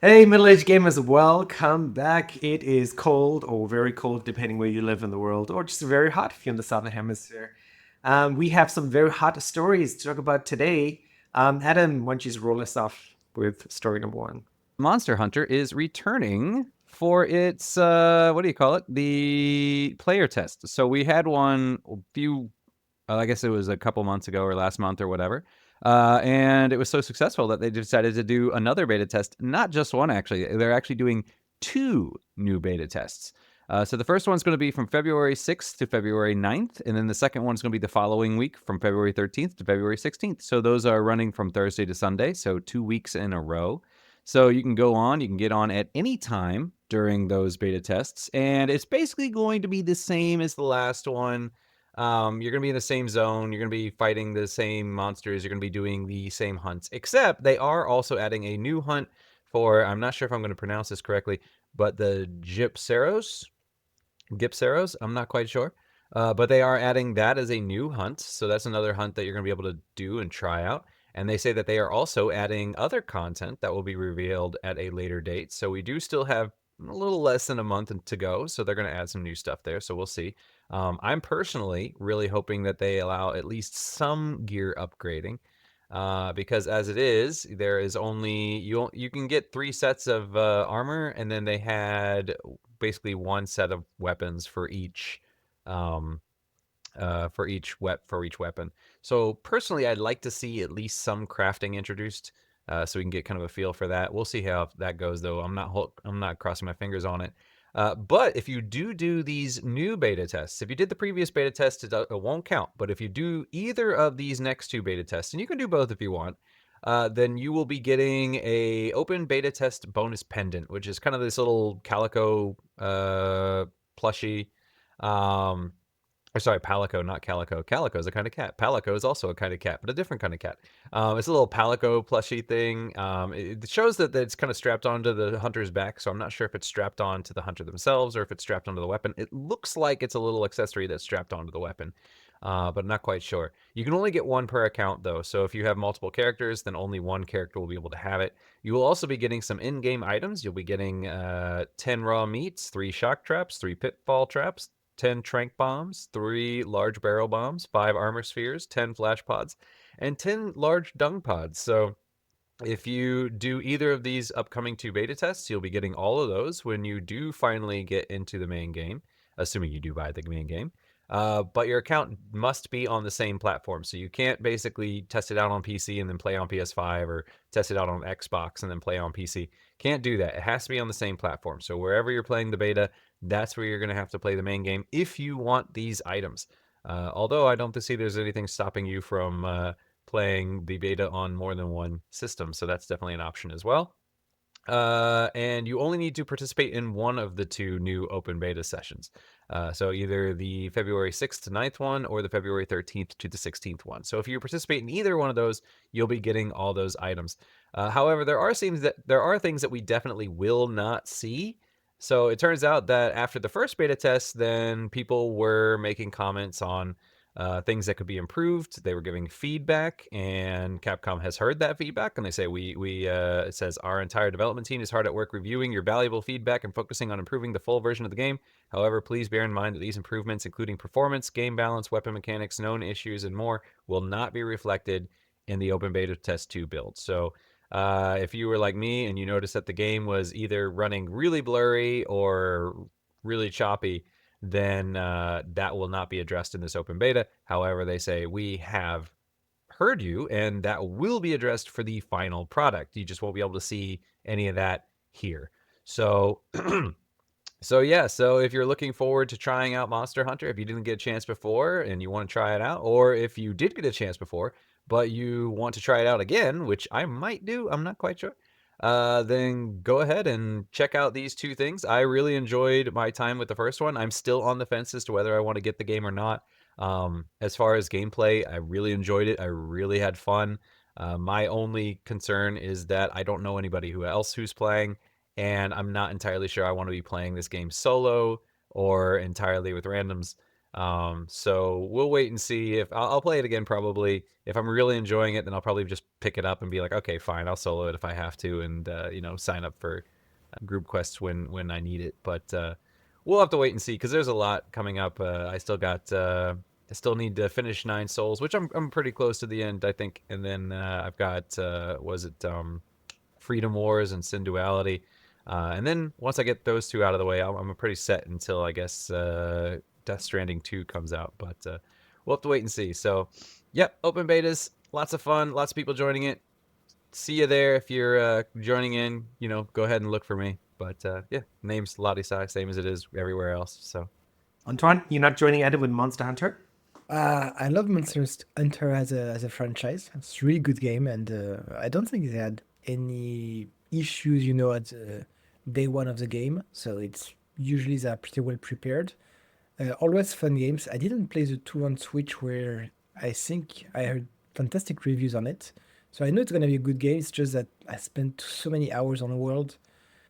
Hey, middle-aged gamers, welcome back. It is cold or very cold, depending where you live in the world, or just very hot if you're in the southern hemisphere. We have some very hot stories to talk about today. Adam, why don't you just roll us off with story number one? Monster Hunter is returning for its what do you call it? The player test. So we had one a few I guess it was a couple months ago or last month or whatever. And it was so successful that they decided to do another beta test, not just one actually. They're actually doing two new beta tests. So the first one's going to be from February 6th to February 9th, and then the second one's going to be the following week from February 13th to February 16th. So those are running from Thursday to Sunday, so 2 weeks in a row. So you can go on, you can get on at any time during those beta tests, and it's basically going to be the same as the last one. You're going to be in the same zone. You're going to be fighting the same monsters. You're going to be doing the same hunts, except they are also adding a new hunt for, I'm not sure if I'm going to pronounce this correctly, but the Gypceros. I'm not quite sure. But they are adding that as a new hunt. So that's another hunt that you're going to be able to do and try out. And they say that they are also adding other content that will be revealed at a later date. So we do still have a little less than a month to go. So they're going to add some new stuff there. So we'll see. I'm personally really hoping that they allow at least some gear upgrading. Because as it is, there is only you can get 3 sets of armor, and then they had basically one set of weapons um, for each weapon. So personally, I'd like to see at least some crafting introduced, so we can get kind of a feel for that. We'll see how that goes, though. I'm not crossing my fingers on it. But if you do these new beta tests, if you did the previous beta test, it won't count. But if you do either of these next two beta tests, and you can do both if you want, then you will be getting a open beta test bonus pendant, which is kind of this little calico plushie. Um, or sorry, Palico, not Calico. Calico is a kind of cat. Palico is also a kind of cat, but a different kind of cat. It's a little Palico plushie thing. It shows that it's kind of strapped onto the hunter's back, so I'm not sure if it's strapped onto the hunter themselves or if it's strapped onto the weapon. It looks like it's a little accessory that's strapped onto the weapon, but I'm not quite sure. You can only get one per account, though, so if you have multiple characters, then only one character will be able to have it. You will also be getting some in-game items. You'll be getting 10 raw meats, 3 shock traps, 3 pitfall traps, 10 trank bombs, 3 large barrel bombs, 5 armor spheres, 10 flash pods, and 10 large dung pods. So if you do either of these upcoming two beta tests, you'll be getting all of those when you do finally get into the main game, assuming you do buy the main game. But your account must be on the same platform. So you can't basically test it out on PC and then play on PS5 or test it out on Xbox and then play on PC. Can't do that. It has to be on the same platform. So wherever you're playing the beta, that's where you're going to have to play the main game if you want these items. Although I don't see there's anything stopping you from playing the beta on more than one system, so that's definitely an option as well. And you only need to participate in one of the two new open beta sessions. So either the February 6th to 9th one or the February 13th to the 16th one. So if you participate in either one of those, you'll be getting all those items. However, there are things that we definitely will not see. So it turns out that after the first beta test, then people were making comments on things that could be improved. They were giving feedback, and Capcom has heard that feedback, and they say it says our entire development team is hard at work reviewing your valuable feedback and focusing on improving the full version of the game. However, please bear in mind that these improvements, including performance, game balance, weapon mechanics, known issues, and more, will not be reflected in the open beta test 2 build. So if you were like me and you noticed that the game was either running really blurry or really choppy, then that will not be addressed in this open beta. However, they say we have heard you, and that will be addressed for the final product. You just won't be able to see any of that here. So, so if you're looking forward to trying out Monster Hunter, if you didn't get a chance before and you want to try it out, or if you did get a chance before but you want to try it out again, which I might do, I'm not quite sure. Then go ahead and check out these two things. I really enjoyed my time with the first one. I'm still on the fence as to whether I want to get the game or not. As far as gameplay, I really enjoyed it. I really had fun. My only concern is that I don't know anybody who's playing, and I'm not entirely sure I want to be playing this game solo or entirely with randoms. So we'll wait and see if I'll play it again probably. If I'm really enjoying it, then I'll probably just pick it up and be like, okay, fine, I'll solo it if I have to, and sign up for group quests when I need it. But we'll have to wait and see because there's a lot coming up. I still need to finish 9 souls, which I'm pretty close to the end, I think. And then I've got was it Freedom Wars and Sin Duality. And then once I get those two out of the way, I'm pretty set until I guess Death Stranding 2 comes out. But we'll have to wait and see. So, yep, open betas, lots of fun, lots of people joining it. See you there if you're joining in. Go ahead and look for me. But yeah, name's 𝙎𝙪𝙥𝙥𝙦, same as it is everywhere else. So, Antoine, you're not joining Adam with Monster Hunter? I love Monster Hunter as a franchise. It's a really good game, and I don't think they had any issues, at day one of the game. So it's usually they're pretty well prepared. Always fun games. I didn't play the two on Switch, where I think I heard fantastic reviews on it. So I know it's gonna be a good game. It's just that I spent so many hours on the world.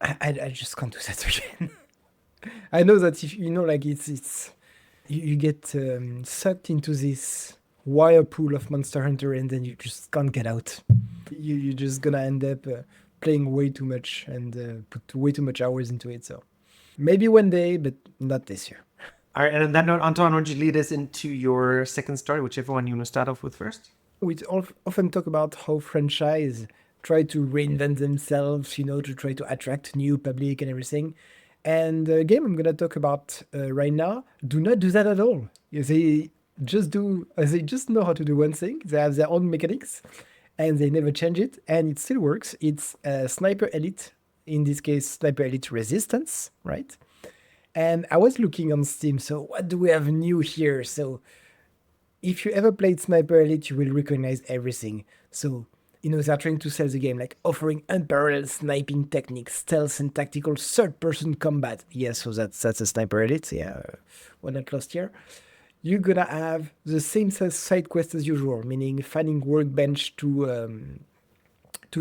I just can't do that again. I know that if like it's you get sucked into this whirlpool of Monster Hunter, and then you just can't get out. You're just gonna end up playing way too much and put way too much hours into it. So maybe one day, but not this year. All right, and on that note, Antoine, why don't you lead us into your second story, whichever one you want to start off with first? We often talk about how franchise try to reinvent themselves, to try to attract new public and everything. And the game I'm gonna talk about right now do not do that at all. They just know how to do one thing. They have their own mechanics, and they never change it, and it still works. It's Sniper Elite, in this case, Sniper Elite Resistance, right? And I was looking on Steam, so what do we have new here? So if you ever played Sniper Elite, you will recognize everything. So, they're trying to sell the game, like offering unparalleled sniping techniques, stealth, and tactical third-person combat. Yes, so that's a Sniper Elite, yeah, one not lost here. You're gonna have the same side quest as usual, meaning finding workbench to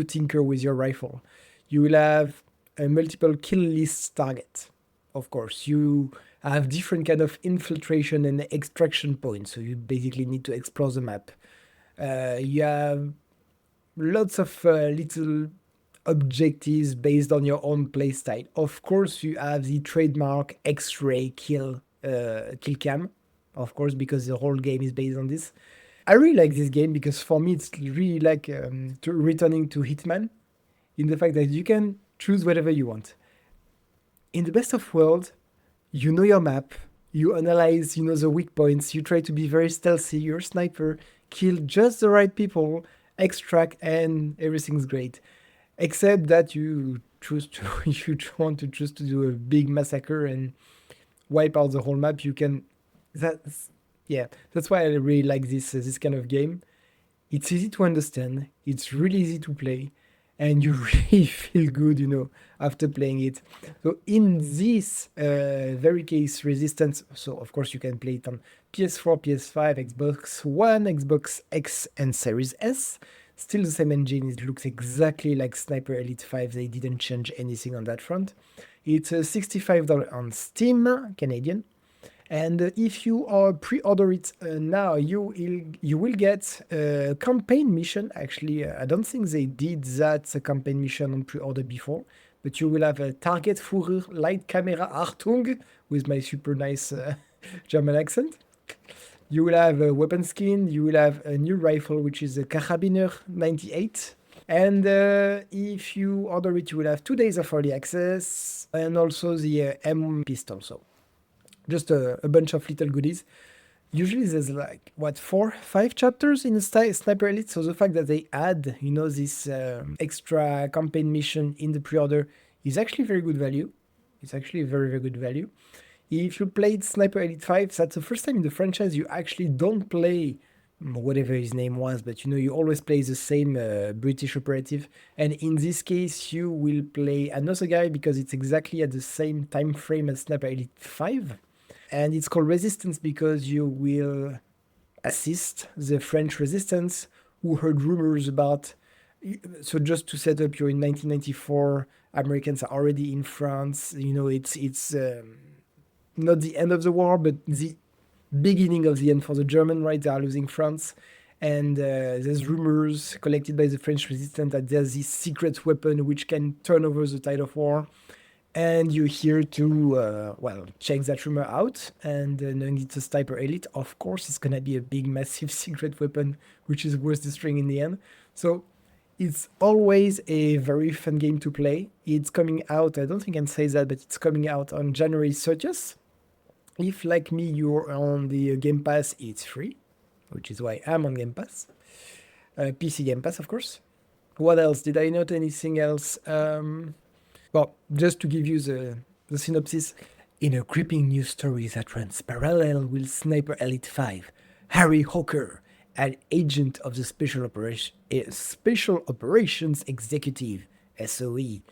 tinker with your rifle. You will have a multiple kill list target. Of course, you have different kind of infiltration and extraction points, so you basically need to explore the map. You have lots of little objectives based on your own playstyle. Of course, you have the trademark X-ray kill cam, of course, because the whole game is based on this. I really like this game because for me it's really like returning to Hitman, in the fact that you can choose whatever you want. In the best of world, you know your map, you analyze, the weak points, you try to be very stealthy, you're a sniper, kill just the right people, extract, and everything's great. Except that you want to choose to do a big massacre and wipe out the whole map. That's why I really like this kind of game. It's easy to understand, it's really easy to play, and you really feel good, after playing it. So in this very case, Resistance, so of course you can play it on PS4, PS5, Xbox One, Xbox X, and Series S. Still the same engine, it looks exactly like Sniper Elite 5, they didn't change anything on that front. It's $65 on Steam, Canadian. And if you pre-order it now, you will get a campaign mission. Actually, I don't think they did that campaign mission on pre-order before, but you will have a Targetführer Light Camera Achtung with my super nice German accent. You will have a weapon skin. You will have a new rifle, which is a Karabiner 98. And if you order it, you will have 2 days of early access and also the M pistol. So just a bunch of little goodies. Usually there's like, 4-5 chapters in Sniper Elite. So the fact that they add, this extra campaign mission in the pre-order is actually very good value. It's actually a very, very good value. If you played Sniper Elite 5, that's the first time in the franchise you actually don't play whatever his name was, but you always play the same British operative. And in this case, you will play another guy because it's exactly at the same time frame as Sniper Elite 5. And it's called Resistance because you will assist the French resistance who heard rumors about. So just to set up, you're in 1994, Americans are already in France. It's not the end of the war, but the beginning of the end for the German, right? They are losing France. And there's rumors collected by the French resistance that there's this secret weapon which can turn over the tide of war. And you're here to, check that rumor out. And knowing it's a sniper elite, of course, it's going to be a big, massive secret weapon, which is worth destroying in the end. So it's always a very fun game to play. It's coming out, I don't think I can say that, but it's coming out on January 30th. If, like me, you're on the Game Pass, it's free, which is why I'm on Game Pass. PC Game Pass, of course. What else? Did I note anything else? Well, just to give you the synopsis, in a gripping news story that runs parallel with Sniper Elite 5, 𝙎𝙪𝙥𝙥𝙦, an agent of the Special Operations Executive, SOE,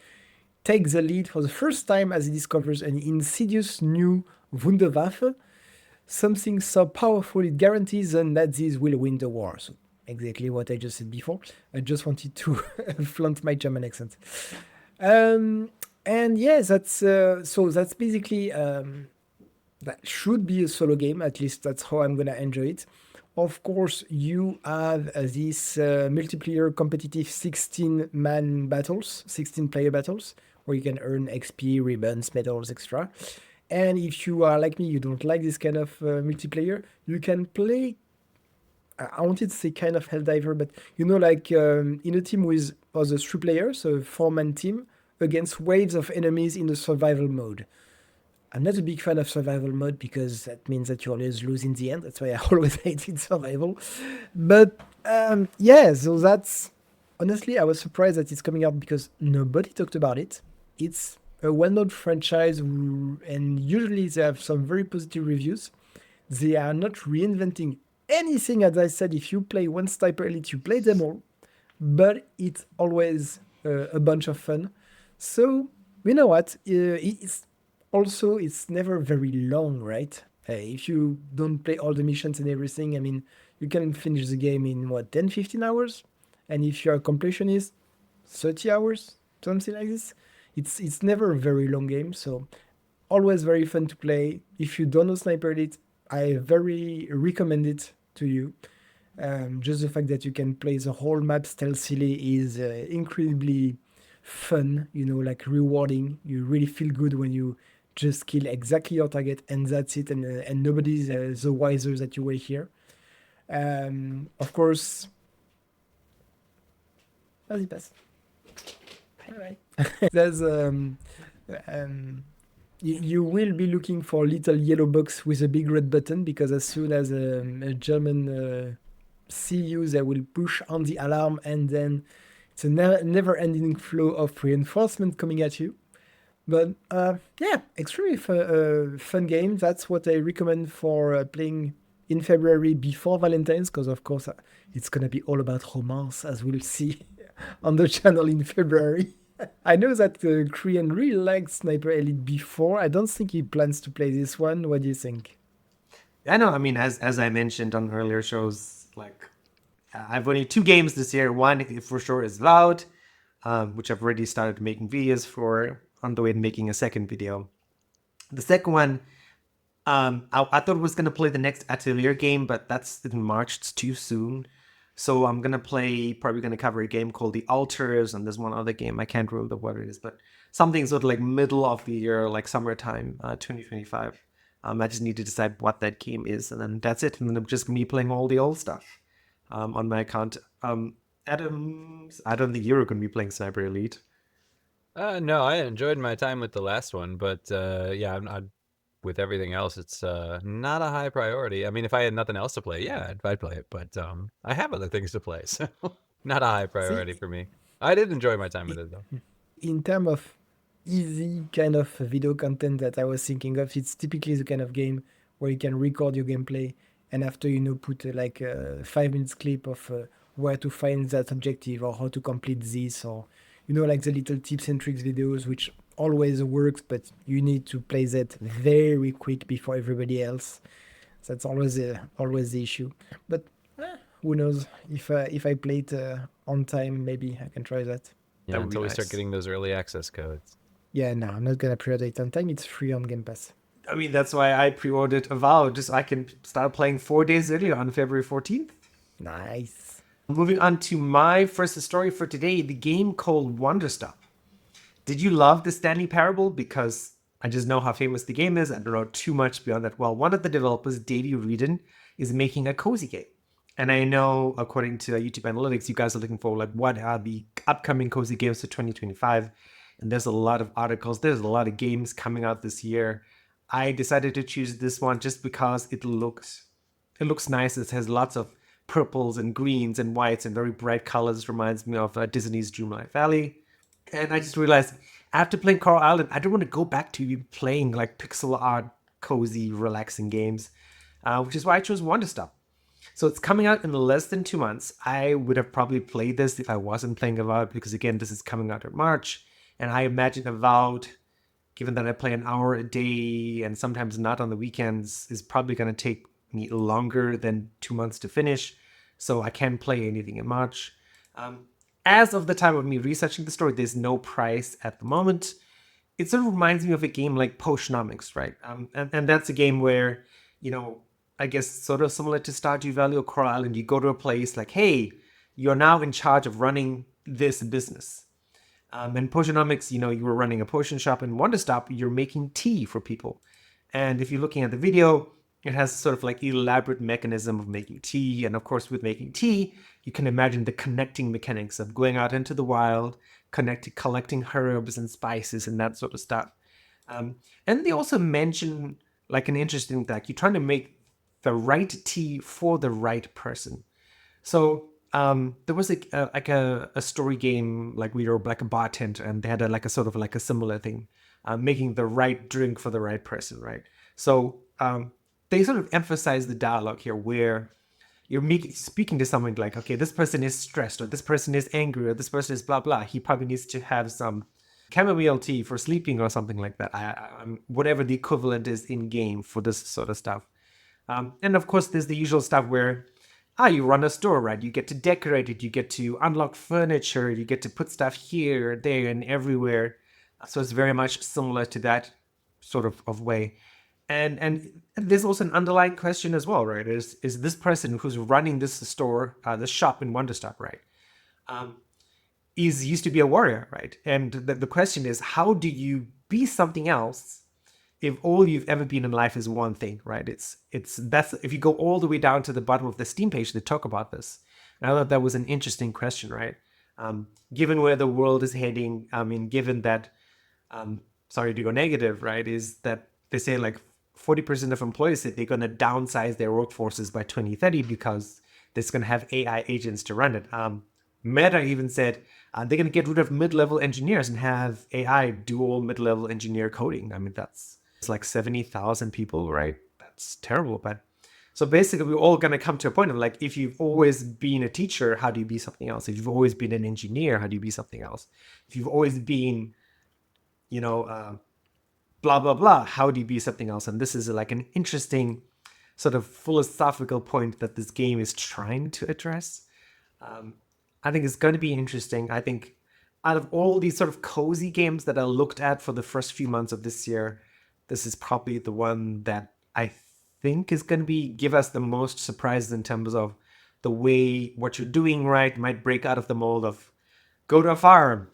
takes the lead for the first time as he discovers an insidious new Wunderwaffe, something so powerful it guarantees the Nazis will win the war. So exactly what I just said before. I just wanted to flaunt my German accent. And yeah, that's basically that should be a solo game. At least that's how I'm gonna enjoy it. Of course, you have this multiplayer competitive 16-man battles, 16-player battles, where you can earn XP, ribbons, medals, extra. And if you are like me, you don't like this kind of multiplayer, you can play, I wanted to say kind of Helldiver, but in a team with other 3 players, so a 4-man team, against waves of enemies in the survival mode. I'm not a big fan of survival mode because that means that you always lose in the end. That's why I always hated survival. But so that's... Honestly, I was surprised that it's coming out because nobody talked about it. It's a well-known franchise and usually they have some very positive reviews. They are not reinventing anything, as I said. If you play one Sniper Elite, you play them all. But it's always a bunch of fun. So, you know what? It's never very long, right? If you don't play all the missions and everything, I mean, you can finish the game in, 10, 15 hours? And if you're a completionist, 30 hours? Something like this. It's never a very long game, so always very fun to play. If you don't know Sniper Elite, I very recommend it to you. Just the fact that you can play the whole map stealthily is incredibly fun, rewarding. You really feel good when you just kill exactly your target and that's it, and nobody's the wiser that you were here. Of course, vas-y, passe. Bye. There's you will be looking for a little yellow box with a big red button, because as soon as a German see you, they will push on the alarm, and then it's a never-ending flow of reinforcement coming at you. But extremely fun game. That's what I recommend for playing in February before Valentine's, because of course it's gonna be all about romance, as we'll see on the channel in February. I know that Korean really liked Sniper Elite before. I don't think he plans to play this one. What do you think? I know. I mean, as I mentioned on earlier shows, I've only 2 games this year. One for sure is Loud, which I've already started making videos for, on the way to making a second video. The second one, I thought I was going to play the next Atelier game, but that's in March. It's too soon. So I'm probably going to cover a game called The Altars, and there's one other game, I can't remember what it is, but something sort of like middle of the year, like summertime, 2025. I just need to decide what that game is, and then that's it. And then I'm just me playing all the old stuff on my account. Adams, I don't think you're going to be playing Sniper Elite. No, I enjoyed my time with the last one, but I'm not... With everything else, it's not a high priority. I mean, if I had nothing else to play, yeah, I'd play it. But I have other things to play, so not a high priority for me. I did enjoy my time with it, though. In terms of easy kind of video content that I was thinking of, it's typically the kind of game where you can record your gameplay and after, put like a 5 minutes clip of where to find that objective or how to complete this, or, like the little tips and tricks videos, which always works, but you need to play that very quick before everybody else. That's always the issue. But who knows? If I play it on time, maybe I can try that. Yeah, until we start getting those early access codes. Yeah, no, I'm not gonna pre-order it on time. It's free on Game Pass. I mean, that's why I pre-ordered Avowed, just so I can start playing 4 days earlier on February 14th. Nice. Moving on to my first story for today, the game called Wonderstop. Did you love the Stanley Parable? Because I just know how famous the game is. I don't know too much beyond that. Well, one of the developers, Davey Wreden, is making a cozy game. And I know, according to YouTube analytics, you guys are looking for like what are the upcoming cozy games for 2025. And there's a lot of articles. There's a lot of games coming out this year. I decided to choose this one just because it looks nice. It has lots of purples and greens and whites and very bright colors. Reminds me of Disney's Dreamlight Valley. And I just realized after playing Coral Island, I don't want to go back to playing like pixel art, cozy, relaxing games, which is why I chose Wonderstop. So it's coming out in less than 2 months. I would have probably played this if I wasn't playing Avowed, because again, this is coming out in March. And I imagine Avowed, given that I play an hour a day and sometimes not on the weekends, is probably going to take me longer than 2 months to finish. So I can't play anything in March. As of the time of me researching the story, there's no price at the moment. It sort of reminds me of a game like Potionomics, right? And that's a game where, I guess sort of similar to Stardew Valley or Coral Island, you go to a place like, hey, you're now in charge of running this business. And Potionomics, you were running a potion shop. In Wonderstop, you're making tea for people. And if you're looking at the video, it has sort of like elaborate mechanism of making tea. And of course, with making tea, you can imagine the connecting mechanics of going out into the wild, collecting herbs and spices and that sort of stuff. And they also mention like an interesting thing, like you're trying to make the right tea for the right person. So there was a story game like we were like a bartender, and they had like a sort of like a similar thing, making the right drink for the right person, right? So they sort of emphasize the dialogue here, where you're speaking to someone like, okay, this person is stressed, or this person is angry, or this person is blah blah. He probably needs to have some chamomile tea for sleeping or something like that. Whatever the equivalent is in game for this sort of stuff. And of course, there's the usual stuff where, you run a store, right? You get to decorate it, you get to unlock furniture, you get to put stuff here, there, and everywhere. So it's very much similar to that sort of way. And there's also an underlying question as well, right? Is this person who's running this store, this shop in Wonderstop, right? Is used to be a warrior, right? And the question is, how do you be something else if all you've ever been in life is one thing, right? That's if you go all the way down to the bottom of the Steam page, they talk about this. And I thought that was an interesting question, right? Given where the world is heading, I mean, given that, sorry to go negative, right? Is that they say like 40% of employees say they're going to downsize their workforces by 2030 because there's going to have AI agents to run it. Meta even said they're going to get rid of mid-level engineers and have AI do all mid-level engineer coding. I mean, it's like 70,000 people, right? That's terrible. But so basically, we're all going to come to a point of like, if you've always been a teacher, how do you be something else? If you've always been an engineer, how do you be something else? If you've always been, blah, blah, blah, how do you be something else? And this is like an interesting sort of philosophical point that this game is trying to address. I think it's going to be interesting. I think out of all these sort of cozy games that I looked at for the first few months of this year, this is probably the one that I think is going to give us the most surprises in terms of the way what you're doing, right, might break out of the mold of go to a farm,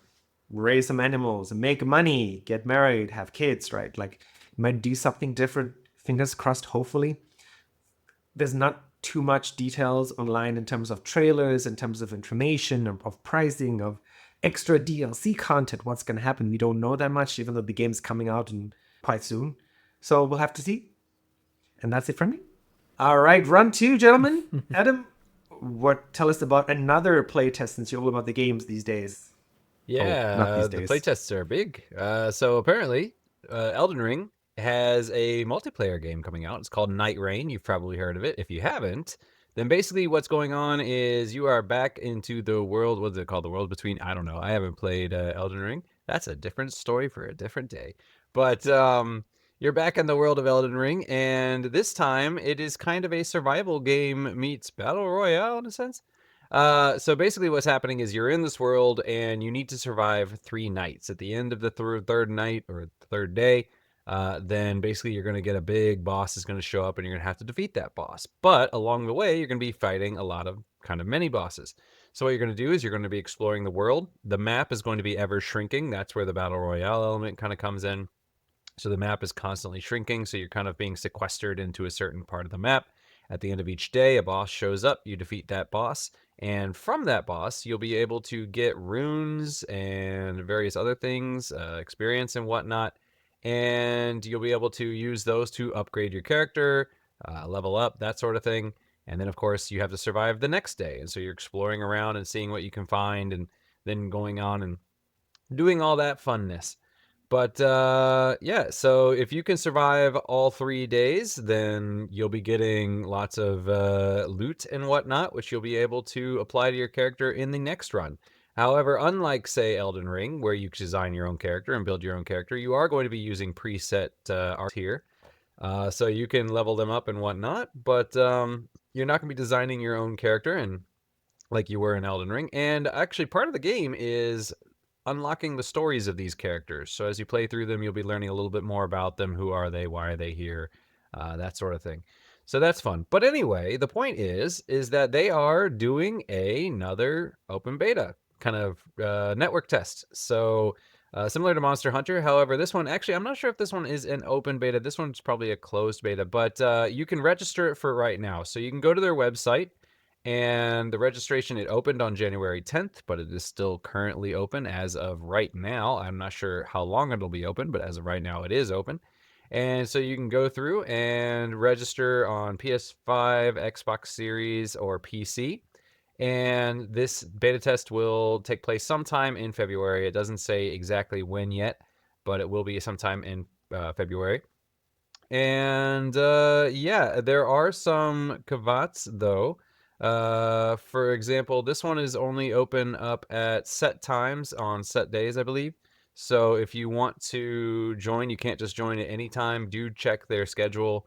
raise some animals, make money, get married, have kids, right? Like, you might do something different. Fingers crossed, hopefully. There's not too much details online in terms of trailers, in terms of information, of pricing, of extra DLC content, what's going to happen. We don't know that much, even though the game's coming out in quite soon. So we'll have to see. And that's it from me. All right, run two, gentlemen. Adam, tell us about another playtest, since you're all about the games these days. Yeah, not these the days. playtests are big. So apparently, Elden Ring has a multiplayer game coming out. It's called Night Rain. You've probably heard of it. If you haven't, then basically what's going on is you are back into the world. What's it called? The world between, I don't know. I haven't played Elden Ring. That's a different story for a different day. But you're back in the world of Elden Ring, and this time it is kind of a survival game meets battle royale in a sense. So basically what's happening is you're in this world and you need to survive 3 nights. At the end of the third night or third day, then basically you're going to get a big boss is going to show up and you're going to have to defeat that boss. But along the way, you're going to be fighting a lot of kind of mini bosses. So what you're going to do is you're going to be exploring the world. The map is going to be ever shrinking. That's where the battle royale element kind of comes in. So the map is constantly shrinking. So you're kind of being sequestered into a certain part of the map. At the end of each day, a boss shows up. You defeat that boss. And from that boss, you'll be able to get runes and various other things, experience and whatnot. And you'll be able to use those to upgrade your character, level up, that sort of thing. And then, of course, you have to survive the next day. And so you're exploring around and seeing what you can find and then going on and doing all that funness. But yeah, so if you can survive all 3 days, then you'll be getting lots of loot and whatnot, which you'll be able to apply to your character in the next run. However, unlike, say, Elden Ring, where you design your own character and build your own character, you are going to be using preset art here. So you can level them up and whatnot, but you're not going to be designing your own character and like you were in Elden Ring. And actually, part of the game is unlocking the stories of these characters. So as you play through them, you'll be learning a little bit more about them. Who are they? Why are they here? That sort of thing. So that's fun. But anyway, the point is that they are doing another open beta kind of network test. So similar to Monster Hunter. However, this one, actually, I'm not sure if this one is an open beta. This one's probably a closed beta, but you can register it for right now. So you can go to their website, and the registration, it opened on January 10th, but it is still currently open as of right now. I'm not sure how long it'll be open, but as of right now, it is open. And so you can go through and register on PS5, Xbox Series, or PC. And this beta test will take place sometime in February. It doesn't say exactly when yet, but it will be sometime in February. And yeah, there are some caveats though. For example, this one is only open up at set times on set days, I believe. So if you want to join, you can't just join at any time. Do check their schedule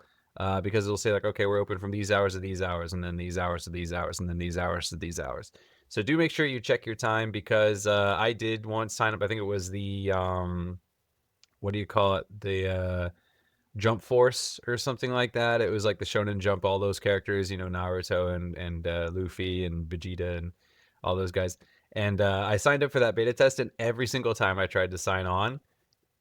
because it'll say like, okay, we're open from these hours to these hours, and then these hours to these hours, and then these hours to these hours. So do make sure you check your time because I did once sign up. I think it was the what do you call it? The Jump Force or something like that. It was like the Shonen Jump, all those characters, you know, Naruto and Luffy and Vegeta and all those guys. And I signed up for that beta test, and every single time I tried to sign on,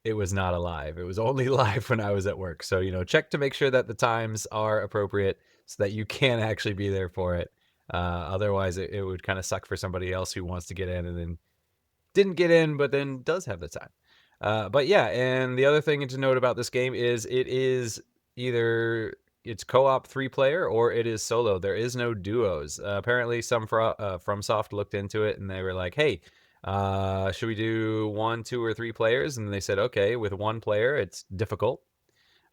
it was not alive. It was only live when I was at work. So, you know, check to make sure that the times are appropriate so that you can actually be there for it. Otherwise, it would kind of suck for somebody else who wants to get in and then didn't get in, but then does have the time. But yeah, and the other thing to note about this game is it is either it's co-op 3-player or it is solo. There is no duos. Apparently, some FromSoft looked into it and they were like, "Hey, should we do 1, 2, or 3 players?" And they said, "Okay, with 1 player, it's difficult,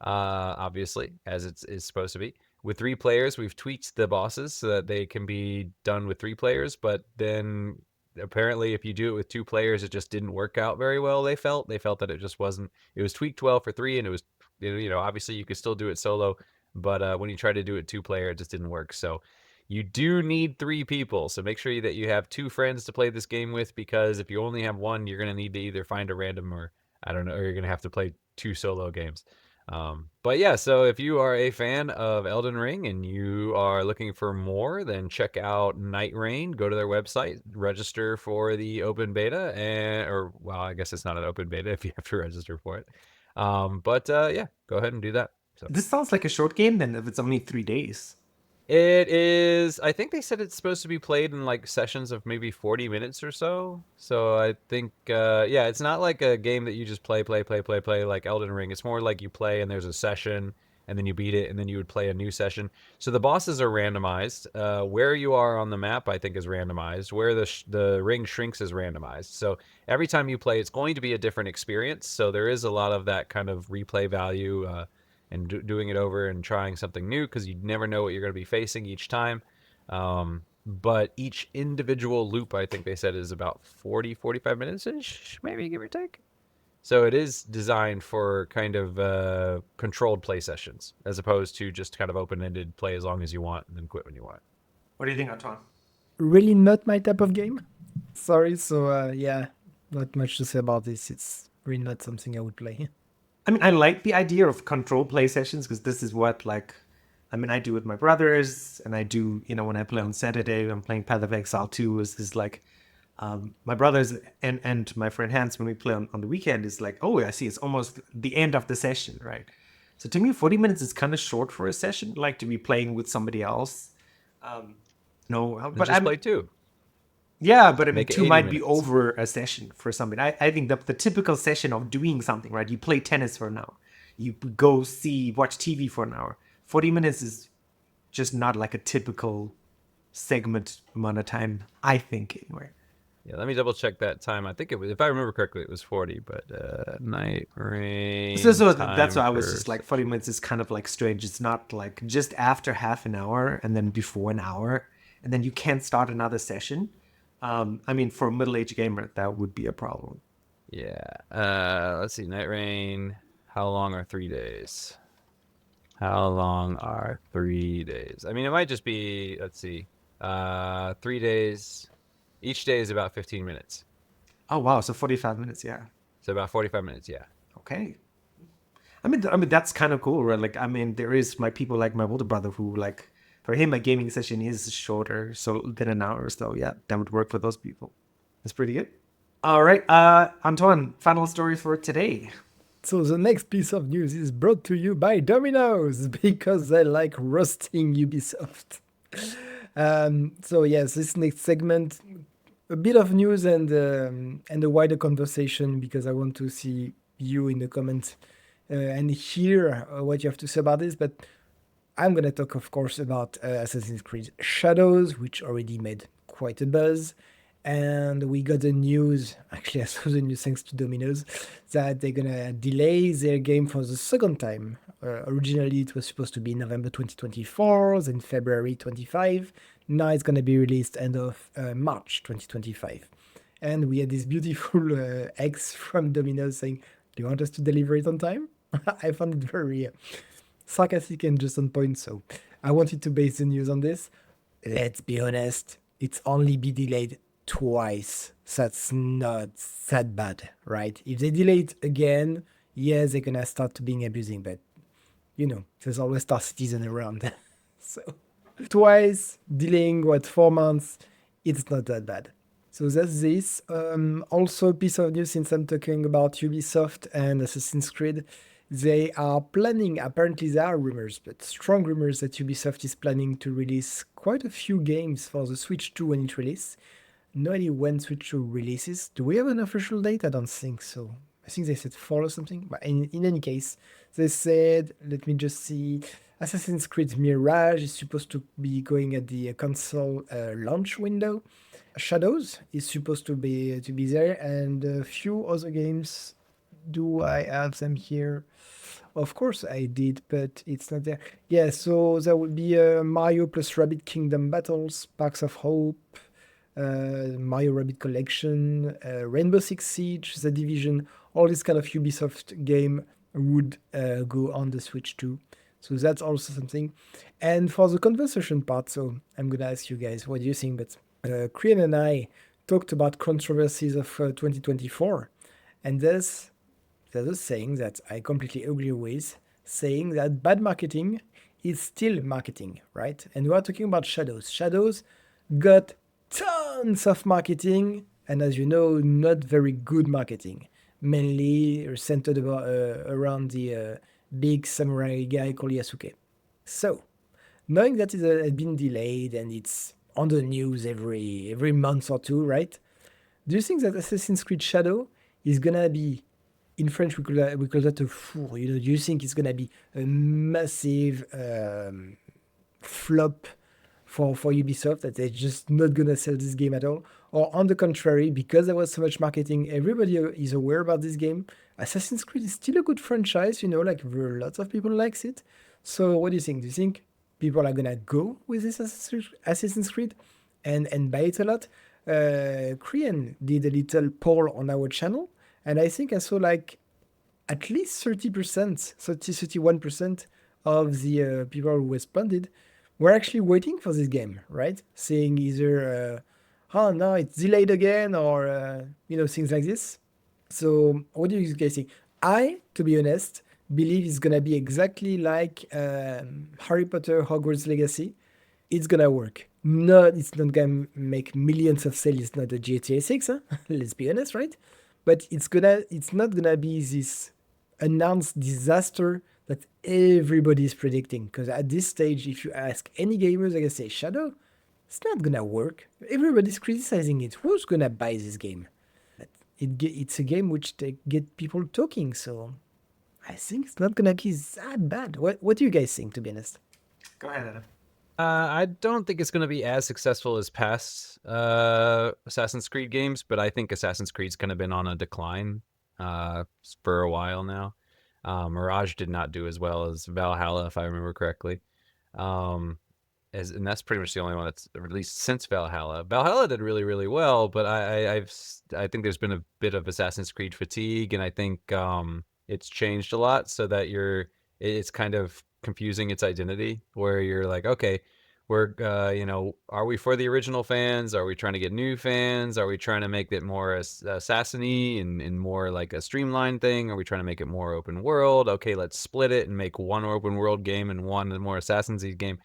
obviously, as it's supposed to be. With 3 players, we've tweaked the bosses so that they can be done with 3 players, but then apparently if you do it with 2 players, it just didn't work out very well. They felt that it just wasn't, it was tweaked well for 3, and it was, you know, obviously you could still do it solo, but when you try to do it 2-player, it just didn't work. So you do need 3 people. So make sure that you have 2 friends to play this game with, because if you only have 1, you're going to need to either find a random, or I don't know, or you're going to have to play 2 solo games. But yeah, so if you are a fan of Elden Ring and you are looking for more, then check out Night Rain. Go to their website, register for the open beta, or well, I guess it's not an open beta if you have to register for it. But yeah, go ahead and do that. So This sounds like a short game then, if it's only 3 days. it is, I think they said it's supposed to be played in like sessions of maybe 40 minutes or so. So I think, yeah, it's not like a game that you just play like Elden Ring. It's more like you play and there's a session and then you beat it and then you would play a new session. So the bosses are randomized. Where you are on the map, I think, is randomized. Where the ring shrinks is randomized. So every time you play, it's going to be a different experience. So there is a lot of that kind of replay value, and doing it over and trying something new, because you never know what you're going to be facing each time. But each individual loop, I think they said, is about 45 minutes ish, maybe, give or take. So it is designed for kind of controlled play sessions, as opposed to just kind of open-ended play as long as you want and then quit when you want. What do you think, Antoine? Really not my type of game. Sorry, so yeah, not much to say about this. It's really not something I would play. I mean, I like the idea of control play sessions because this is what I do with my brothers, and I do, when I play on Saturday, I'm playing Path of Exile 2, is like my brothers and my friend Hans, when we play on the weekend, is like, oh, I see, it's almost the end of the session, right? So to me, 40 minutes is kind of short for a session, like to be playing with somebody else. No, Then but just play two. yeah, but I mean, Make it two 80 might be minutes. over a session for somebody. I think the typical session of doing something, right? You play tennis for an hour, you go watch TV for an hour. 40 minutes is just not like a typical segment amount of time, I think, anyway. Yeah, let me double check that time. I think it was, if I remember correctly, it was 40. But night rain. So that's time why I was per just like 40 minutes is kind of like strange. It's not like just after half an hour and then before an hour, and then you can't start another session. I mean, for a middle-aged gamer, that would be a problem. Yeah. Let's see. Night rain. How long are 3 days? How long are 3 days? I mean, it might just be, let's see, 3 days. Each day is about 15 minutes. Oh wow, so 45 minutes, yeah. So about 45 minutes, yeah. Okay. I mean that's kind of cool, right? Like, I mean, there is my people like my older brother who, like, for him a gaming session is shorter, so than an hour. So yeah, that would work for those people. That's pretty good. All right, Antoine, final story for today. So the next piece of news is brought to you by Domino's because they like roasting Ubisoft. So yes, this next segment, a bit of news and a wider conversation because I want to see you in the comments and hear what you have to say about this. But I'm gonna talk, of course, about Assassin's Creed Shadows, which already made quite a buzz. And we got the news, actually I saw the news thanks to Domino's, that they're gonna delay their game for the second time. Originally it was supposed to be November 2024, then February 25. Now it's gonna be released end of March 2025. And we had this beautiful X from Domino's saying, do you want us to deliver it on time? I found it very sarcastic and just on point, so I wanted to base the news on this. Let's be honest, it's only be delayed twice. So that's not that bad, right? If they delay it again, yes, they're gonna start being abusing, but there's always Star Citizen around. So twice, delaying 4 months, it's not that bad. So that's this. Also, a piece of news since I'm talking about Ubisoft and Assassin's Creed. They are planning, apparently there are rumors, but strong rumors that Ubisoft is planning to release quite a few games for the Switch 2 when it releases. No idea when Switch 2 releases. Do we have an official date? I don't think so. I think they said fall or something. But in any case, they said, let me just see, Assassin's Creed Mirage is supposed to be going at the console launch window. Shadows is supposed to be there, and a few other games. Do I have them here? Of course I did, but it's not there. Yeah, so there will be Mario plus Rabbit Kingdom Battles, Sparks of Hope, Mario Rabbit Collection, Rainbow Six Siege, The Division, all this kind of Ubisoft game would go on the Switch too. So that's also something. And for the conversation part, so I'm going to ask you guys, what do you think? But Krian and I talked about controversies of 2024, and there's a saying that I completely agree with, saying that bad marketing is still marketing, right? And we are talking about Shadows. Shadows got tons of marketing, and as you know, not very good marketing. Mainly centered around the big samurai guy called Yasuke. So, knowing that it had been delayed and it's on the news every month or two, right? Do you think that Assassin's Creed Shadow is gonna be, in French we call that a four? Do you think it's gonna be a massive flop for Ubisoft, that they're just not gonna sell this game at all? Or on the contrary, because there was so much marketing, everybody is aware about this game. Assassin's Creed is still a good franchise, like lots of people likes it. So what do you think? Do you think people are gonna go with this Assassin's Creed and buy it a lot? Krian did a little poll on our channel, and I think I saw like at least 31% of the people who responded were actually waiting for this game, right? Saying either, oh no, it's delayed again, or, things like this. So what do you guys think? To be honest, believe it's gonna be exactly like Harry Potter Hogwarts Legacy. It's gonna work. No, it's not gonna make millions of sales. It's not a GTA 6, huh? Let's be honest, right? But it's not gonna be this announced disaster that everybody's predicting. Because at this stage, if you ask any gamers, I can say Shadow, it's not gonna work. Everybody's criticizing it. Who's gonna buy this game? It's a game which they get people talking, so I think it's not gonna be that bad. What do you guys think, to be honest? Go ahead, Adam. I don't think it's going to be as successful as past Assassin's Creed games, but I think Assassin's Creed's kind of been on a decline for a while now. Mirage did not do as well as Valhalla, if I remember correctly. And that's pretty much the only one that's released since Valhalla. Valhalla did really, really well, but I think there's been a bit of Assassin's Creed fatigue, and I think it's changed a lot so that it's kind of confusing its identity, where you're like, okay, we're are we for the original fans? Are we trying to get new fans? Are we trying to make it more assassin-y and more like a streamlined thing? Are we trying to make it more open world? Okay, let's split it and make one open world game and one more assassin's-y game.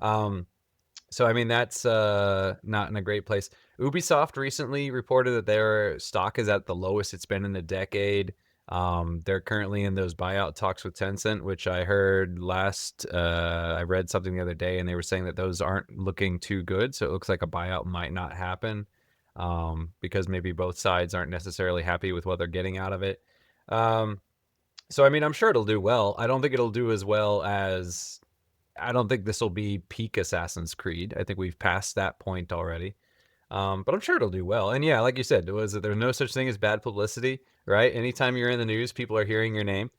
So I mean, that's not in a great place. Ubisoft recently reported that their stock is at the lowest it's been in a decade. They're currently in those buyout talks with Tencent, which I heard I read something the other day, and they were saying that those aren't looking too good. So it looks like a buyout might not happen, because maybe both sides aren't necessarily happy with what they're getting out of it. So I mean, I'm sure it'll do well. I don't think it'll do as well as I don't think this will be peak Assassin's Creed. I think we've passed that point already. But I'm sure it'll do well. And yeah, like you said, there's no such thing as bad publicity, right? Anytime you're in the news, people are hearing your name.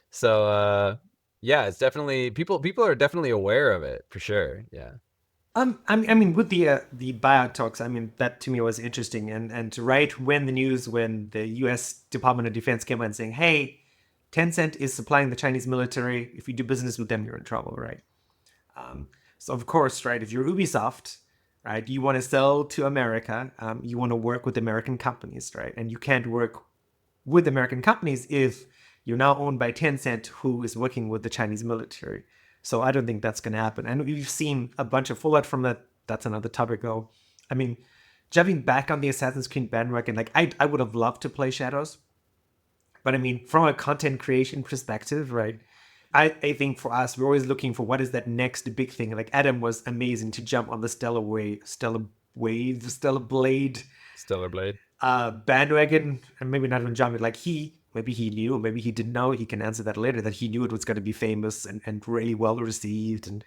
So yeah, it's definitely people are definitely aware of it for sure. Yeah. I mean, with the buyout talks, I mean, that to me was interesting. And right when the U.S. Department of Defense came out saying, "Hey, Tencent is supplying the Chinese military. If you do business with them, you're in trouble," right? So of course, right, if you're Ubisoft, right, you want to sell to America, you want to work with American companies, right? And you can't work with American companies if you're now owned by Tencent, who is working with the Chinese military. So I don't think that's going to happen. And we've seen a bunch of fallout from that. That's another topic, though. I mean, jumping back on the Assassin's Creed bandwagon, like I would have loved to play Shadows. But I mean, from a content creation perspective, right? I think for us, we're always looking for what is that next big thing. Like Adam was amazing to jump on the Stellar Blade Stellar Blade. bandwagon, and maybe not even jump it. Like maybe he knew, maybe he didn't know. He can answer that later. That he knew it was going to be famous and really well received. And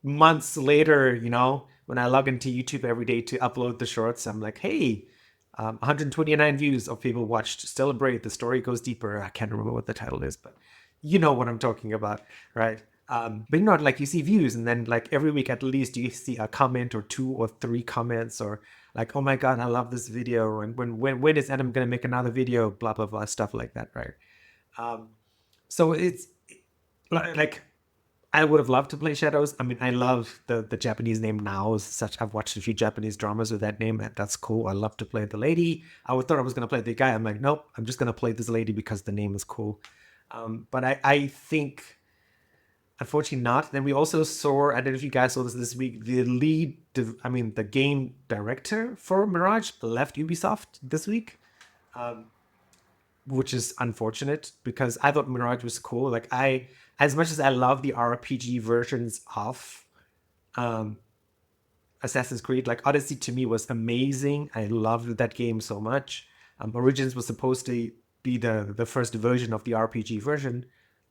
months later, when I log into YouTube every day to upload the shorts, I'm like, hey. 129 views of people watched Celebrate. The story goes deeper. I can't remember what the title is, but you know what I'm talking about, right? But like you see views, and then like every week at least you see a comment or 2 or 3 comments, or like, oh my god, I love this video, and when is Adam gonna make another video? Blah blah blah, stuff like that, right? So it's like I would have loved to play Shadows. I mean, I love the Japanese name now as such. I've watched a few Japanese dramas with that name, and that's cool. I love to play the lady. I thought I was going to play the guy. I'm like, nope, I'm just going to play this lady because the name is cool. But I think, unfortunately, not. Then we also saw, I don't know if you guys saw this week, the game director for Mirage left Ubisoft this week. Which is unfortunate because I thought Mirage was cool. Like as much as I love the RPG versions of Assassin's Creed, like Odyssey to me was amazing. I loved that game so much. Origins was supposed to be the first version of the RPG version,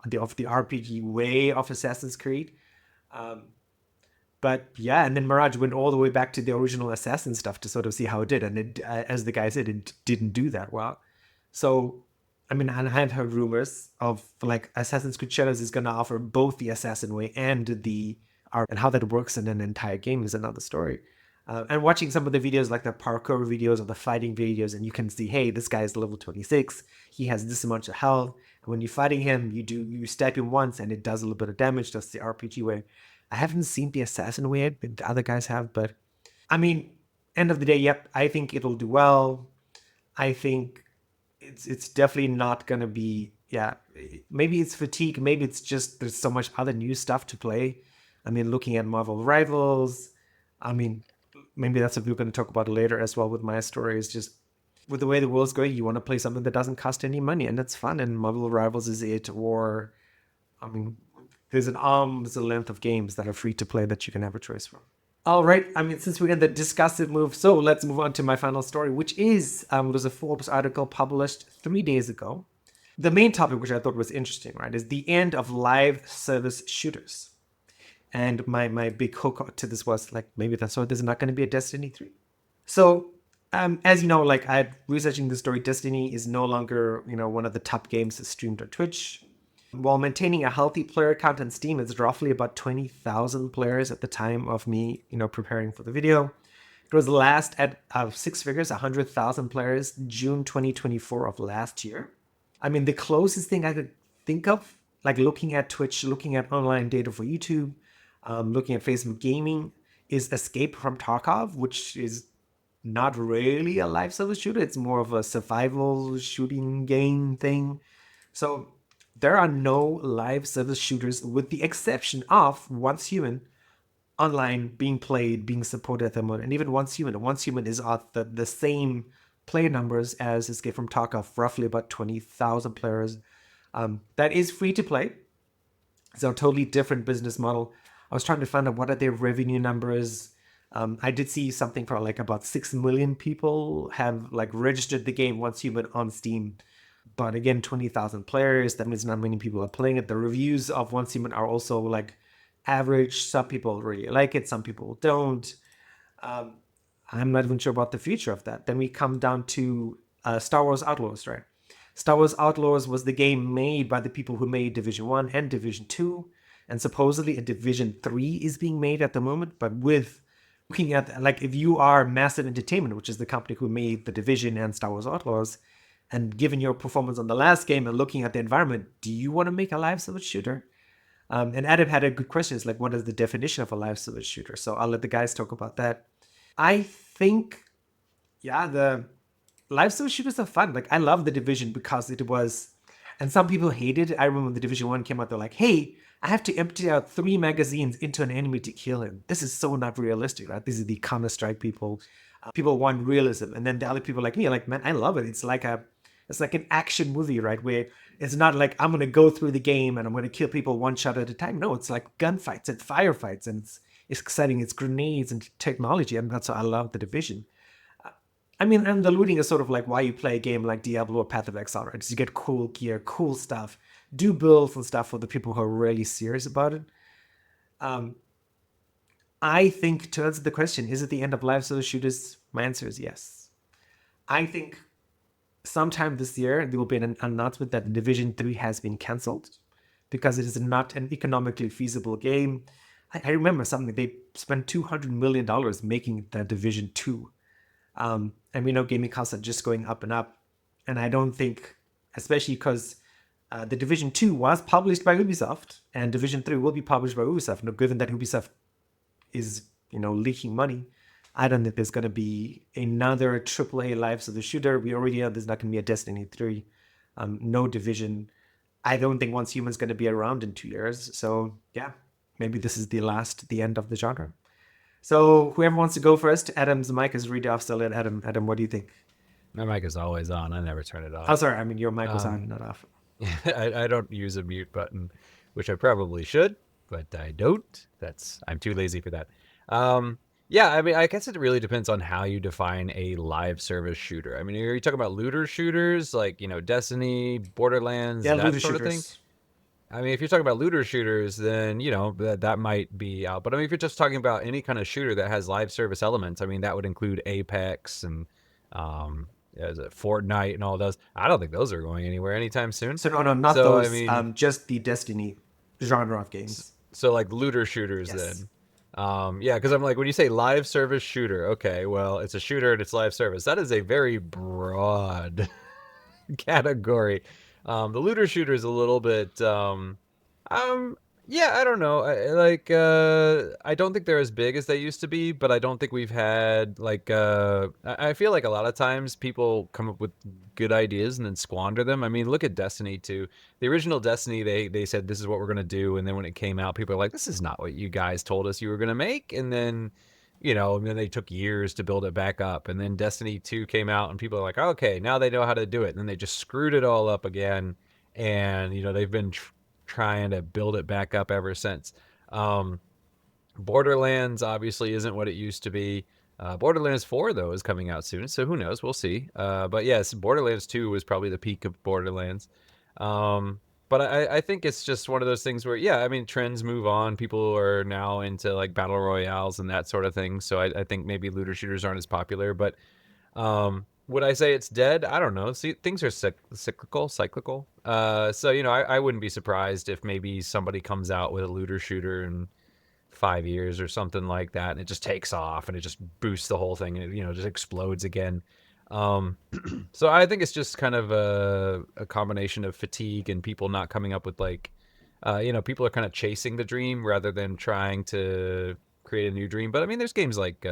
of the RPG way of Assassin's Creed. But yeah, and then Mirage went all the way back to the original Assassin stuff to sort of see how it did. And it, as the guy said, it didn't do that well. So, I mean, I had heard rumors of like Assassin's Creed Shadows is going to offer both the Assassin way and and how that works in an entire game is another story. And watching some of the videos, like the parkour videos or the fighting videos, and you can see, hey, this guy is level 26. He has this much of health. And when you're fighting him, you stab him once and it does a little bit of damage. That's the RPG way. I haven't seen the Assassin way yet, but the other guys have. But I mean, end of the day, yep, I think it'll do well. I think it's definitely not gonna be. Yeah, maybe it's fatigue. Maybe it's just there's so much other new stuff to play. I mean, looking at Marvel Rivals. I mean, maybe that's what we're going to talk about later as well with my story. Is just with the way the world's going, you want to play something that doesn't cost any money, and that's fun. And Marvel Rivals is it. Or, I mean, there's an arm's length of games that are free to play that you can have a choice from. All right. I mean, since we're in the discussive move, so let's move on to my final story, which is was a Forbes article published 3 days ago. The main topic, which I thought was interesting, right, is the end of live service shooters. And my big hook to this was like, maybe that's why there's not going to be a Destiny 3. So, as you know, like I researching the story, Destiny is no longer, one of the top games streamed on Twitch. While maintaining a healthy player count on Steam, it's roughly about 20,000 players at the time of me, preparing for the video. It was last at six figures, 100,000 players, June 2024 of last year. I mean, the closest thing I could think of, like looking at Twitch, looking at online data for YouTube, looking at Facebook gaming, is Escape from Tarkov, which is not really a live service shooter. It's more of a survival shooting game thing. So there are no live service shooters with the exception of Once Human online being played, being supported at the moment. And even Once Human. Once Human is at the same player numbers as Escape from Tarkov, roughly about 20,000 players. That is free to play. So totally different business model. I was trying to find out what are their revenue numbers. I did see something for like about 6 million people have like registered the game Once Human on Steam. But again, 20,000 players, that means not many people are playing it. The reviews of Once Human are also like average. Some people really like it, some people don't. I'm not even sure about the future of that. Then we come down to Star Wars Outlaws, right? Star Wars Outlaws was the game made by the people who made Division 1 and Division 2. And supposedly a Division 3 is being made at the moment. But with looking at, like, if you are Massive Entertainment, which is the company who made The Division and Star Wars Outlaws, and given your performance on the last game and looking at the environment, do you want to make a live service shooter? And Adam had a good question. It's like, what is the definition of a live service shooter? So I'll let the guys talk about that. I think, yeah, the live service shooters are fun. Like, I love The Division because it was, and some people hated it. I remember when The Division 1 came out, they're like, hey, I have to empty out 3 magazines into an enemy to kill him. This is so not realistic, right? This is the Counter-Strike people. People want realism. And then the other people like me are like, man, I love it. It's like an action movie, right? Where it's not like I'm going to go through the game and I'm going to kill people one shot at a time. No, it's like gunfights and firefights, and it's exciting. It's grenades and technology. And that's why I love The Division. I mean, and the looting is sort of like why you play a game like Diablo or Path of Exile, right? Is you get cool gear, cool stuff, do builds and stuff for the people who are really serious about it. I think to answer the question, is it the end of live service shooters? My answer is yes. I think sometime this year there will be an announcement that Division 3 has been cancelled because it is not an economically feasible game. I remember something, they spent $200 million making the Division 2. And we know gaming costs are just going up and up. And I don't think, especially because the Division 2 was published by Ubisoft and Division 3 will be published by Ubisoft. Now, given that Ubisoft is, leaking money, I don't think there's going to be another AAA live service shooter. We already know there's not going to be a Destiny 3, no Division. I don't think Once Human's going to be around in 2 years. So yeah, maybe this is the end of the genre. So whoever wants to go first, Adam's mic is really off. So let Adam, what do you think? My mic is always on. I never turn it off. Oh, sorry. I mean, your mic was on, not off. I don't use a mute button, which I probably should, but I don't. I'm too lazy for that. Yeah, I mean, I guess it really depends on how you define a live service shooter. I mean, are you talking about looter shooters like, Destiny, Borderlands, Yeah, that looter sort of thing? shooters. I mean, if you're talking about looter shooters, then, that might be out. But I mean, if you're just talking about any kind of shooter that has live service elements, I mean, that would include Apex and is it Fortnite and all those. I don't think those are going anywhere anytime soon. So no, not So, those. I mean, just the Destiny genre of games. so like looter shooters Yes. then. Yeah, because I'm like, when you say live service shooter, okay, well, it's a shooter and it's live service. That is a very broad category. The looter shooter is a little bit, Yeah, I don't know. I don't think they're as big as they used to be, but I don't think we've had I feel like a lot of times people come up with good ideas and then squander them. I mean, look at Destiny 2. The original Destiny, they said this is what we're gonna do, and then when it came out, people are like, this is not what you guys told us you were gonna make, and then and then they took years to build it back up, and then Destiny 2 came out, and people are like, okay, now they know how to do it, and then they just screwed it all up again, and they've been trying to build it back up ever since. Um, Borderlands obviously isn't what it used to be. Borderlands 4 though is coming out soon, so who knows? We'll see. But yes, Borderlands 2 was probably the peak of Borderlands. But I think it's just one of those things where, yeah, I mean, trends move on. People are now into like battle royales and that sort of thing. So I think maybe looter shooters aren't as popular. But would I say it's dead? I don't know. See, things are cyclical. So I wouldn't be surprised if maybe somebody comes out with a looter shooter in 5 years or something like that, and it just takes off and it just boosts the whole thing, and it just explodes again. Um, so I think it's just kind of a combination of fatigue and people not coming up with people are kind of chasing the dream rather than trying to create a new dream. But I mean, there's games like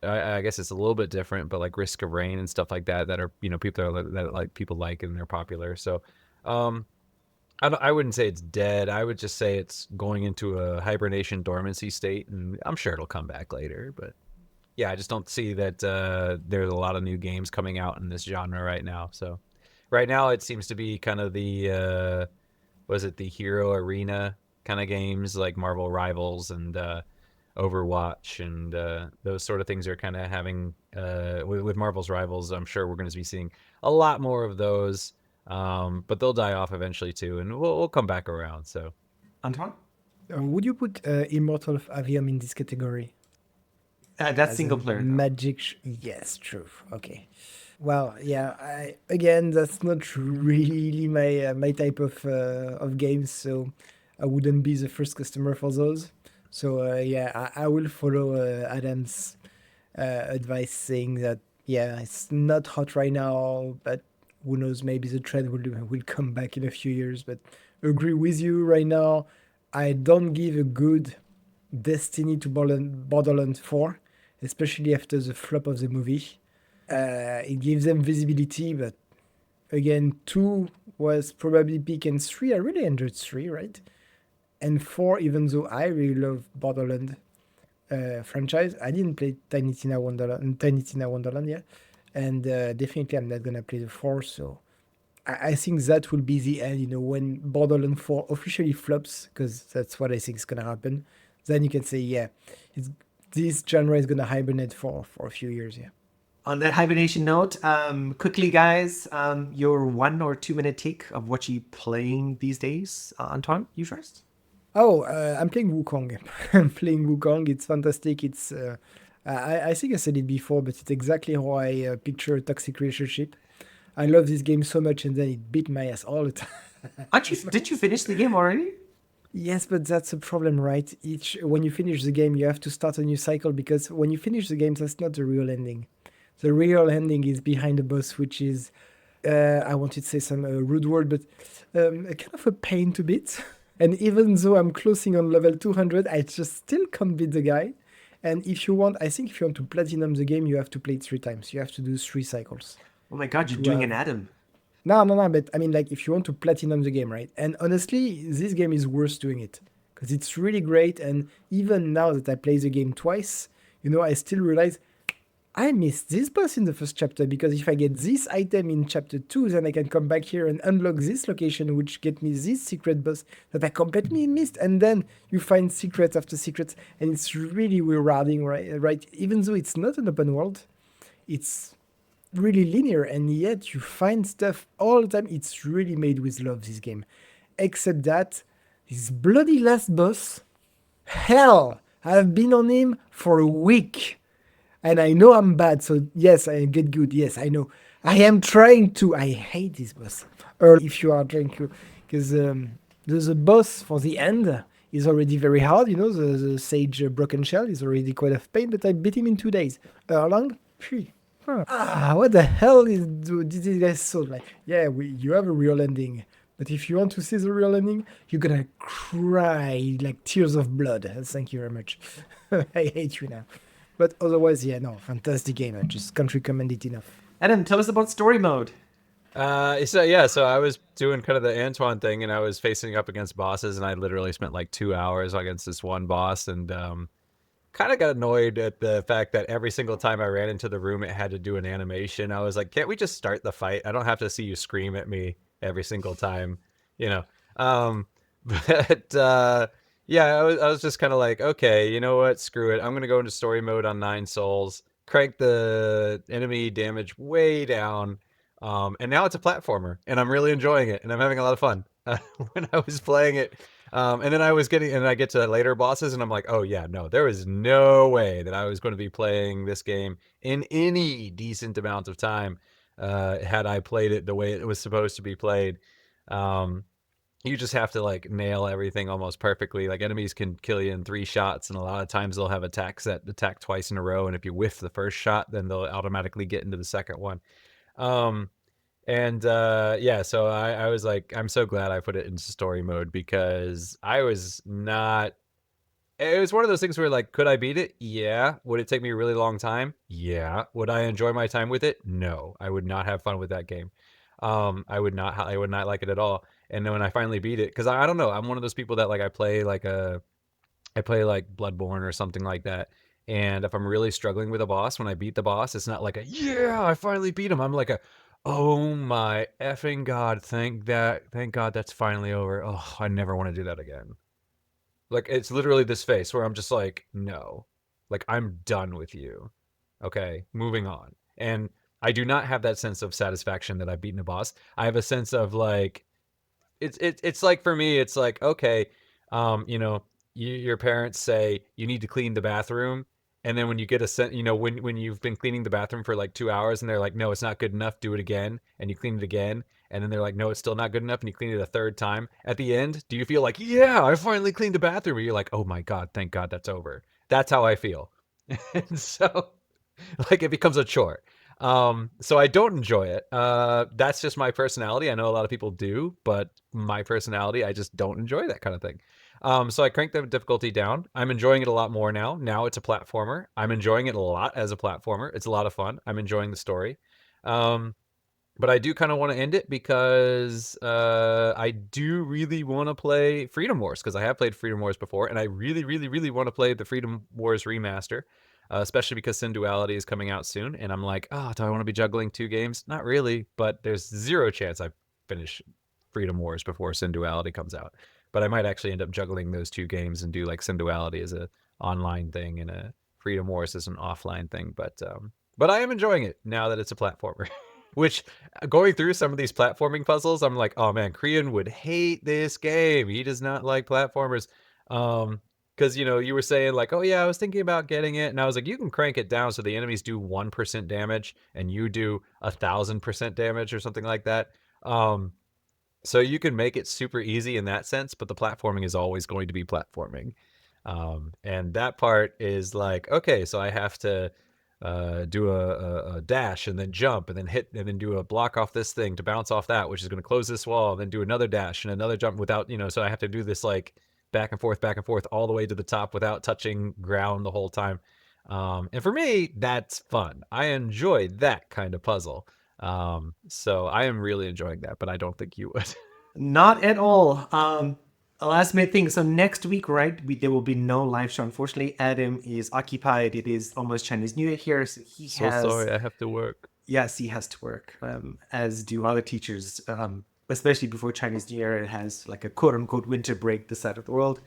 I guess it's a little bit different, but like Risk of Rain and stuff like that that are people like and they're popular. So um, I wouldn't say it's dead. I would just say it's going into a hibernation dormancy state, and I'm sure it'll come back later. But yeah, I just don't see that there's a lot of new games coming out in this genre right now. So right now it seems to be kind of the was it the hero arena kind of games like Marvel Rivals and Overwatch and those sort of things are kind of having with Marvel's Rivals. I'm sure we're going to be seeing a lot more of those, but they'll die off eventually too, and we'll come back around. So Antoine? Would you put Immortal of Avium in this category? That's As single a player. magic. Yes, true. Okay. Well, yeah. Again, that's not really my type of games, so I wouldn't be the first customer for those. So yeah, I will follow Adam's advice, saying that yeah, it's not hot right now, but who knows? Maybe the trend will come back in a few years. But agree with you right now. I don't give a good Destiny to Borderlands 4, especially after the flop of the movie. It gives them visibility, but again, 2 was probably peak, and 3, I really enjoyed 3, right? And 4, even though I really love Borderlands franchise, I didn't play Tiny Tina Wonderland, yeah. And definitely I'm not gonna play the 4, so I think that will be the end, when Borderlands 4 officially flops, because that's what I think is gonna happen. Then you can say, yeah, this genre is gonna hibernate for a few years, yeah. On that hibernation note, quickly, guys, your 1 or 2 minute take of what you playing these days. Antoine, you first. Oh, I'm playing Wukong. I'm playing Wukong. It's fantastic. It's I think I said it before, but it's exactly how I picture a toxic relationship. I love this game so much, and then it beat my ass all the time. Did you finish the game already? Yes, but that's a problem, right? When you finish the game, you have to start a new cycle, because when you finish the game, that's not the real ending. The real ending is behind the boss, which is I wanted to say some rude word, but kind of a pain to beat. And even though I'm closing on level 200, I just still can't beat the guy. And I think if you want to platinum the game, you have to play it 3 times. You have to do 3 cycles. Oh my god, you're doing an Adam. No, but I mean, like, if you want to platinum the game, right? And honestly, this game is worth doing it, because it's really great. And even now that I play the game twice, I still realize I missed this boss in the first chapter, because if I get this item in chapter 2, then I can come back here and unlock this location, which get me this secret boss that I completely missed. And then you find secrets after secrets, and it's really rewarding, right? Even though it's not an open world, it's really linear, and yet you find stuff all the time. It's really made with love, this game. Except that this bloody last boss, hell, I've been on him for a week. And I know I'm bad, so yes, I get good. Yes, I know. I am trying to. I hate this boss. Or if you are trying to, because there's a boss for the end is already very hard. The Sage Broken Shell is already quite a pain, but I beat him in 2 days. Erlang, what the hell is this guy so like? Yeah, you have a real ending, But if you want to see the real ending, you're gonna cry like tears of blood. Thank you very much. I hate you now. But otherwise, yeah, no, fantastic game. I just can't recommend it enough. Adam, tell us about story mode. So I was doing kind of the Antoine thing, and I was facing up against bosses, and I literally spent like 2 hours against this one boss, and kind of got annoyed at the fact that every single time I ran into the room, it had to do an animation. I was like, can't we just start the fight? I don't have to see you scream at me every single time, you know. Um, but yeah, I was just kind of like, okay, you know what? Screw it. I'm gonna go into story mode on 9 souls, crank the enemy damage way down, and now it's a platformer, and I'm really enjoying it, and I'm having a lot of fun. When I was playing it, and then I get to later bosses, and I'm like, oh yeah, no, there was no way that I was going to be playing this game in any decent amount of time had I played it the way it was supposed to be played. Um, you just have to like nail everything almost perfectly. Like enemies can kill you in 3 shots, and a lot of times they'll have attacks that attack twice in a row, and if you whiff the first shot, then they'll automatically get into the second one. Um, and yeah, so I was like, I'm so glad I put it into story mode because I was not. It was one of those things where, like, could I beat it? Yeah. Would it take me a really long time? Yeah. Would I enjoy my time with it? No. I would not have fun with that game. I would not. I would not like it at all. And then when I finally beat it, because I don't know, I'm one of those people that like I play like Bloodborne or something like that. And if I'm really struggling with a boss, when I beat the boss, it's not like a yeah, I finally beat him. I'm like a oh my effing god, thank God that's finally over. Oh, I never want to do that again. Like it's literally this face where I'm just like, no. Like I'm done with you. Okay, moving on. And I do not have that sense of satisfaction that I've beaten a boss. I have a sense of like it's like for me, it's like okay, you know, your parents say you need to clean the bathroom, and then when you get a you know, when you've been cleaning the bathroom for like 2 hours, and they're like, no, it's not good enough, do it again, and you clean it again, and then they're like, no, it's still not good enough, and you clean it a third time. At the end, do you feel like, yeah, I finally cleaned the bathroom? Or you're like, oh my god, thank God that's over. That's how I feel. And so like it becomes a chore. So I don't enjoy it. That's just my personality. I know a lot of people do, but my personality, I just don't enjoy that kind of thing. So I cranked the difficulty down. I'm enjoying it a lot more now. Now it's a platformer. I'm enjoying it a lot as a platformer. It's a lot of fun. I'm enjoying the story. Um, but I do kind of want to end it because I do really want to play Freedom Wars because I have played Freedom Wars before, and I really, really, really want to play the Freedom Wars remaster, especially because Sin Duality is coming out soon, and I'm like, oh, do I want to be juggling 2 games? Not really, but there's zero chance I finish Freedom Wars before Sin Duality comes out. But I might actually end up juggling those 2 games and do like Sin Duality as a online thing and a Freedom Wars as an offline thing. But I am enjoying it now that it's a platformer. Which going through some of these platforming puzzles, I'm like, oh man, Korean would hate this game. He does not like platformers. Because you know, you were saying like, oh yeah, I was thinking about getting it, and I was like, you can crank it down so the enemies do 1% damage and you do 1,000% damage or something like that. So you can make it super easy in that sense, but the platforming is always going to be platforming. And that part is like, okay, so I have to do a dash and then jump and then hit and then do a block off this thing to bounce off that, which is going to close this wall, and then do another dash and another jump without, you know, so I have to do this like back and forth all the way to the top without touching ground the whole time. And for me, that's fun. I enjoy that kind of puzzle. So I am really enjoying that, but I don't think you would. Not at all. Last minute thing. So next week, right? There will be no live show. Unfortunately, Adam is occupied. It is almost Chinese New Year here, so he So has. sorry, I have to work. Yes, he has to work. As do other teachers. Especially before Chinese New Year, it has like a quote unquote winter break this side of the world.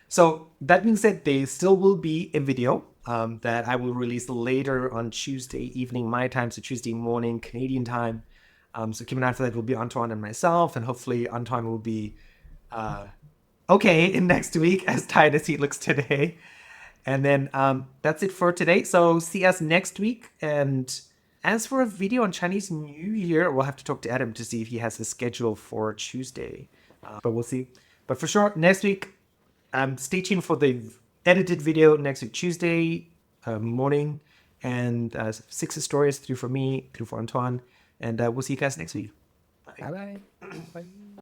So that being said, there still will be a video that I will release later on Tuesday evening my time, so Tuesday morning Canadian time. So keep an eye for that. Will be Antoine and myself, and hopefully Antoine will be okay in next week, as tired as he looks today. And then that's it for today. So see us next week. And as for a video on Chinese New Year, we'll have to talk to Adam to see if he has a schedule for Tuesday. But we'll see. But for sure, next week, stay tuned for the edited video next week, Tuesday morning. And 6 stories, 3 for me, 3 for Antoine. And we'll see you guys next week. Bye bye. Bye.